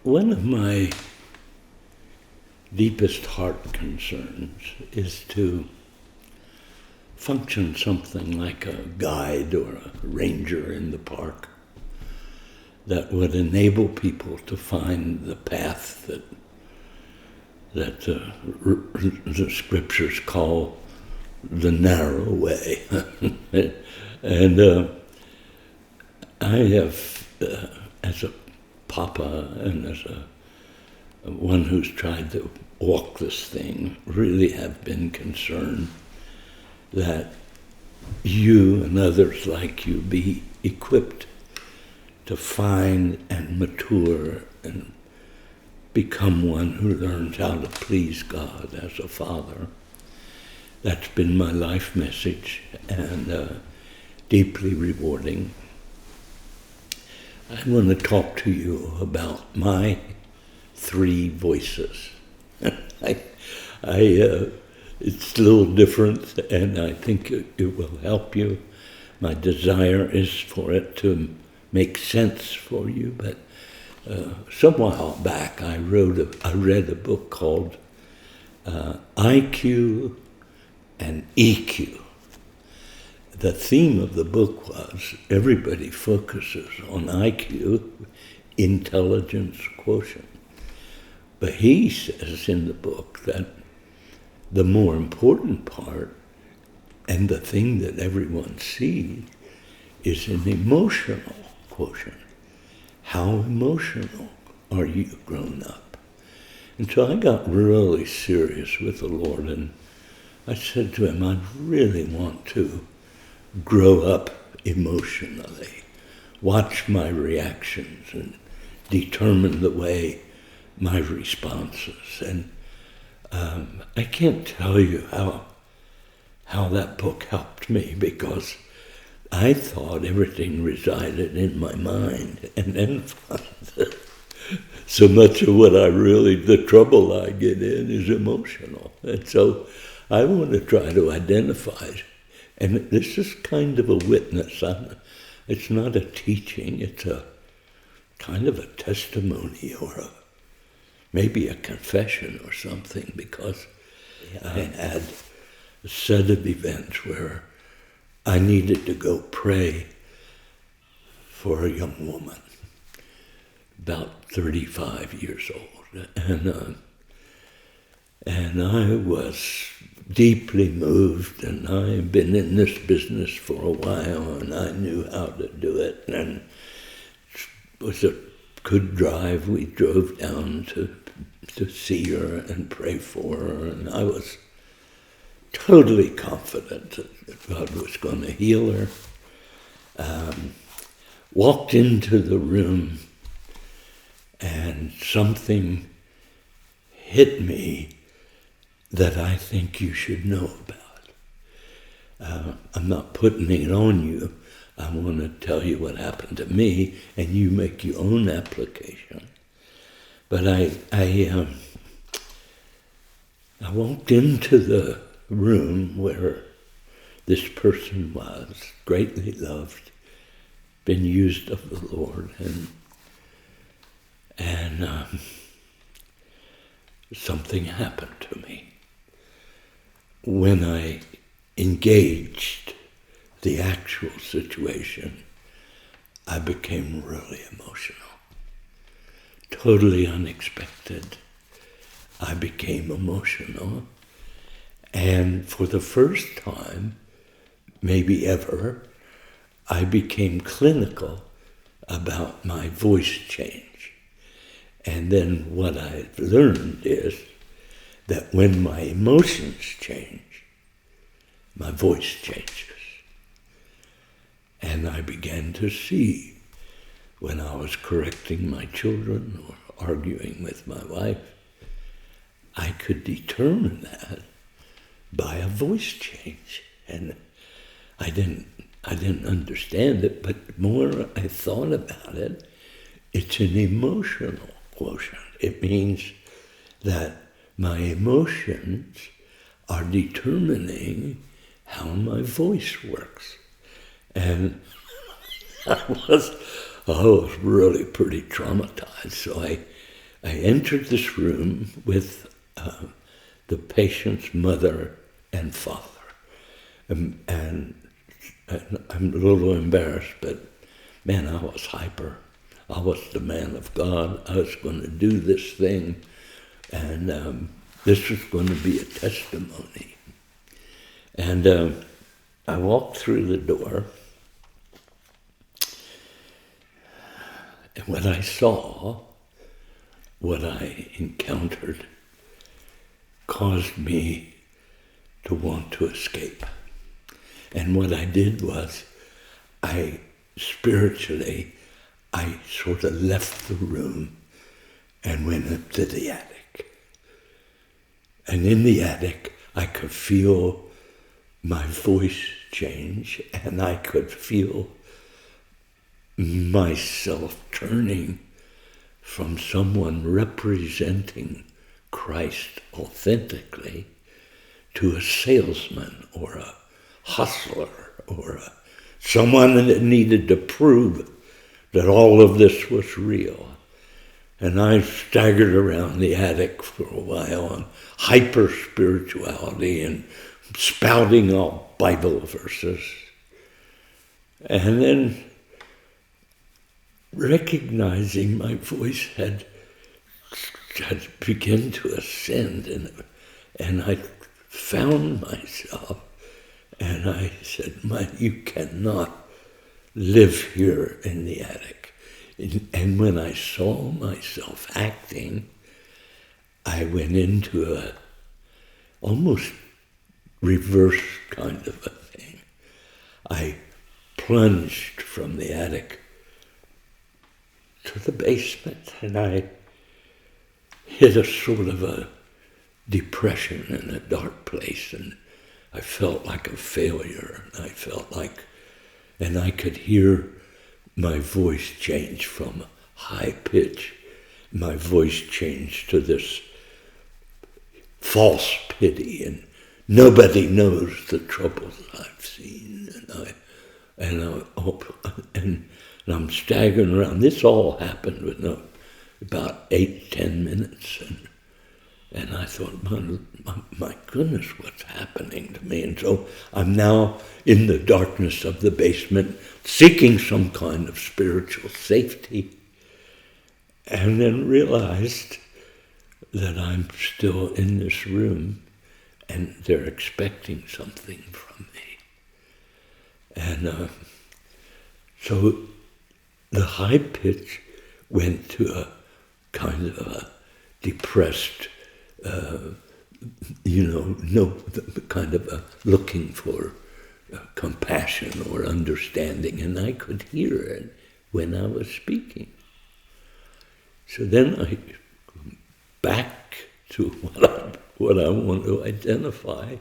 One of my deepest heart concerns is to function something like a guide or a ranger in the park that would enable people to find the path that the scriptures call the narrow way. And I have, as a papa and as one who's tried to walk this thing, really have been concerned that you and others like you be equipped to find and mature and become one who learns how to please God as a father. That's been my life message, and deeply rewarding. I want to talk to you about my three voices. It's a little different, and I think it will help you. My desire is for it to make sense for you, but some while back I read a book called IQ and EQ. The theme of the book was everybody focuses on IQ, intelligence quotient. But he says in the book that the more important part, and the thing that everyone sees, is an emotional quotient. How emotional are you grown up? And so I got really serious with the Lord, and I said to him, I really want to grow up emotionally, watch my reactions, and determine the way my responses. And I can't tell you how that book helped me, because I thought everything resided in my mind, and then so much of the trouble I get in is emotional. And so I want to try to identify it. And this is kind of a witness. It's not a teaching, it's a kind of a testimony or maybe a confession or something, because I had a set of events where I needed to go pray for a young woman, about 35 years old. And I was deeply moved, and I had been in this business for a while, and I knew how to do it. And it was a good drive. We drove down to see her and pray for her, and I was totally confident that God was going to heal her. Walked into the room, and something hit me that I think you should know about. I'm not putting it on you. I want to tell you what happened to me, and you make your own application. But I walked into the room where this person was, greatly loved, been used of the Lord, and something happened to me. When I engaged the actual situation, I became really emotional. Totally unexpected. I became emotional. And for the first time, maybe ever, I became clinical about my voice change. And then what I've learned is that when my emotions change, my voice changes. And I began to see when I was correcting my children or arguing with my wife, I could determine that by a voice change. And I didn't understand it, but the more I thought about it, it's an emotional quotient. It means that my emotions are determining how my voice works. And I was really pretty traumatized, so I entered this room with the patient's mother and father. And I'm a little embarrassed, but man, I was hyper. I was the man of God. I was going to do this thing, and this was going to be a testimony. And I walked through the door, and when I saw what I encountered caused me to want to escape. And what I did was, I sort of left the room and went up to the attic. And in the attic, I could feel my voice change, and I could feel myself turning from someone representing Christ authentically to a salesman or a hustler or someone that needed to prove that all of this was real. And I staggered around the attic for a while on hyper-spirituality and spouting off Bible verses. And then recognizing my voice had begun to ascend, and I found myself, and I said, you cannot live here in the attic. And when I saw myself acting, I went into a almost reverse kind of a thing. I plunged from the attic to the basement, and I hit a sort of a depression in a dark place, and I felt like a failure, and I could hear my voice change from high pitch. My voice changed to this false pity, and nobody knows the troubles I've seen, and I'm staggering around. This all happened within about 8-10 minutes, and I thought, my goodness, what's happening to me? And so I'm now in the darkness of the basement, seeking some kind of spiritual safety, and then realized that I'm still in this room, and they're expecting something from me. And so the high pitch went to a kind of a depressed, kind of a looking for compassion or understanding, and I could hear it when I was speaking. So then I back to what I want to identify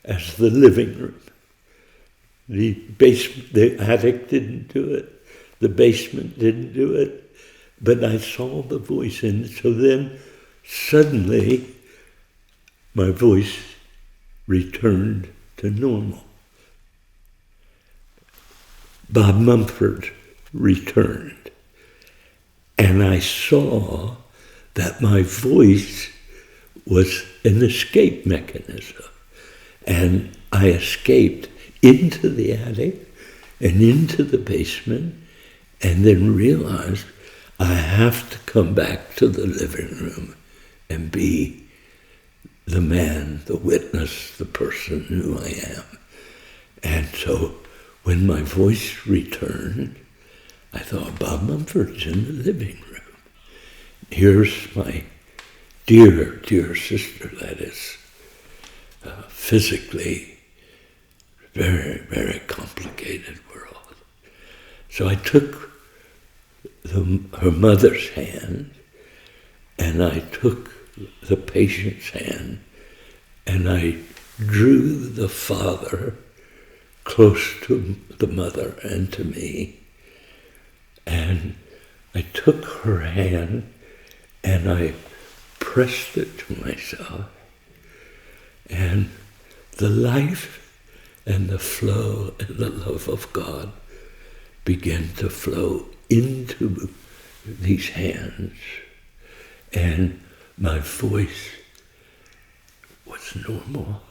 as the living room. The attic didn't do it. The basement didn't do it. But I saw the voice, and so then suddenly my voice returned to normal. Bob Mumford returned, and I saw that my voice was an escape mechanism, and I escaped into the attic and into the basement, and then realized I have to come back to the living room and be the man, the witness, the person who I am. And so when my voice returned, I thought, Bob Mumford's in the living room. Here's my dear, dear sister that is physically very, very complicated world. So I took her mother's hand, and I took the patient's hand, and I drew the father close to the mother and to me, and I took her hand and I pressed it to myself, and the life and the flow and the love of God began to flow into these hands, and my voice was normal.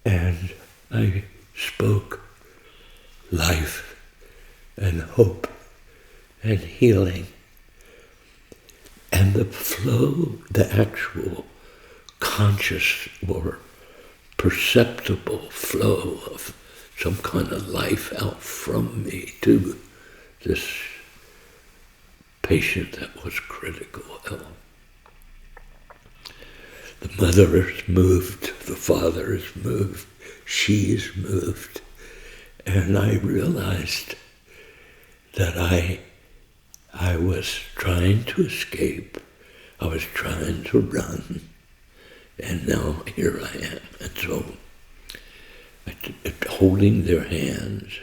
And I spoke life and hope and healing. And the flow, the actual conscious or perceptible flow of some kind of life out from me to this patient that was critical ill. The mother is moved, the father is moved, she is moved. And I realized that I was trying to escape, I was trying to run, and now here I am. And so, holding their hands,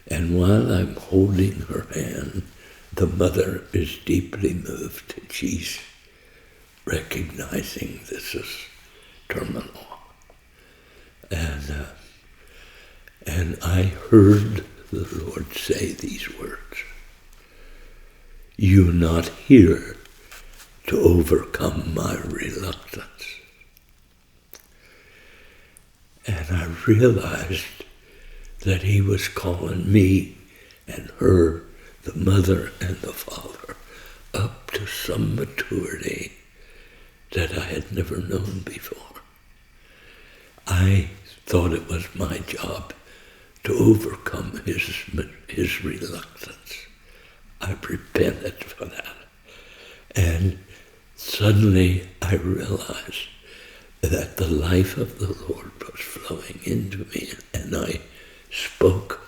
and while I'm holding her hand, the mother is deeply moved. She's recognizing this is terminal. And I heard the Lord say these words: "You're not here to overcome my reluctance." And I realized that he was calling me and her, the mother and the father, up to some maturity that I had never known before. I thought it was my job to overcome his reluctance. I repented for that. And suddenly I realized that the life of the Lord was flowing into me, and I spoke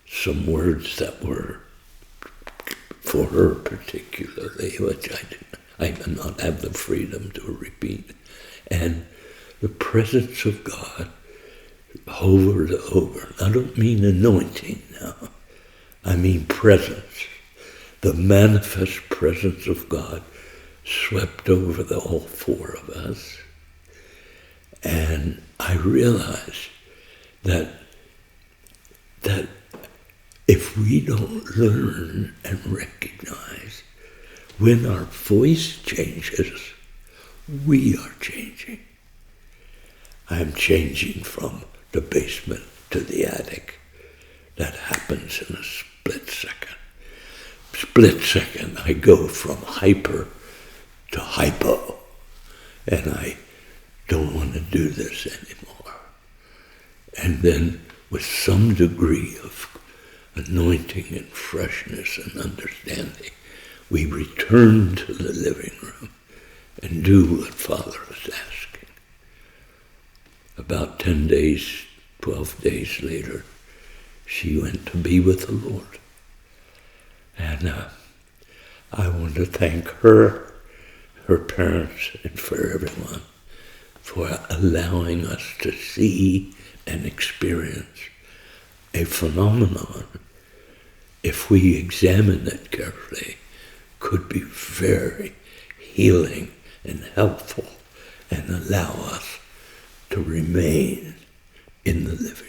some words that were for her particularly, which I did not have the freedom to repeat. And the presence of God hovered over. I don't mean anointing now. I mean presence. The manifest presence of God swept over all four of us. And I realized that if we don't learn and recognize when our voice changes, we are changing. I'm changing from the basement to the attic. That happens in a split second. Split second, I go from hyper to hypo, and I don't want to do this anymore. And then with some degree of anointing and freshness and understanding, we return to the living room and do what Father is asking. About 10 days, 12 days later, she went to be with the Lord. And I want to thank her, her parents, and for everyone for allowing us to see and experience a phenomenon, if we examine it carefully, could be very healing and helpful and allow us to remain in the living